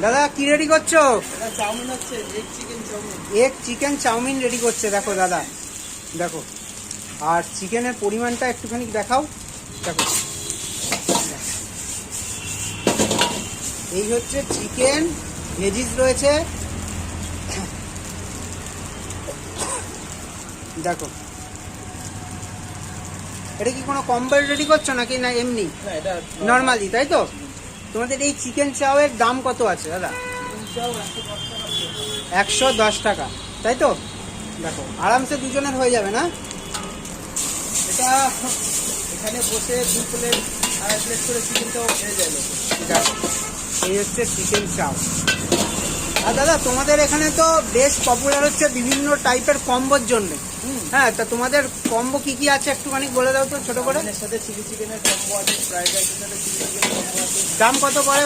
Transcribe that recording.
দাদা কি রেডি করছো? চাউমিন হচ্ছে, egg chicken chowmein. Egg chicken chowmein ready করছে, দেখো দাদা, দেখো। আর চিকেনের পরিমাণটা একটুখানি দেখাও, দেখো। এই হচ্ছে চিকেন, ভেজিস রয়েছে, দেখো। এটা কি কোনো কম্বো রেডি করছো নাকি না এমনি নর্মালি, তাই তো? তোমাদের এই চিকেন চাউয়ের দাম কত আছে দাদা? 110 টাকা, তাই তো? দেখো আরামসে দুজনের হয়ে যাবে না? এটা এখানে বসে 2 প্লেট 2.5 প্লেট করে চিকেনটাও হয়ে যাবে। দেখো এই হচ্ছে চিকেন চাউ। আর দাদা তোমাদের এখানে তো বেশ পপুলার হচ্ছে বিভিন্ন টাইপের কম্বোর জন্য। হ্যাঁ, তা তোমাদের কম্বো কি কি আছে একটুখানি বলে দাও তো ছোট করে। এর সাথে চিলি চিকেনের কম্বো আছে, ফ্রাইড রাইসের সাথে চিলি চিকেন কম্বো আছে। দাম কত পড়ে?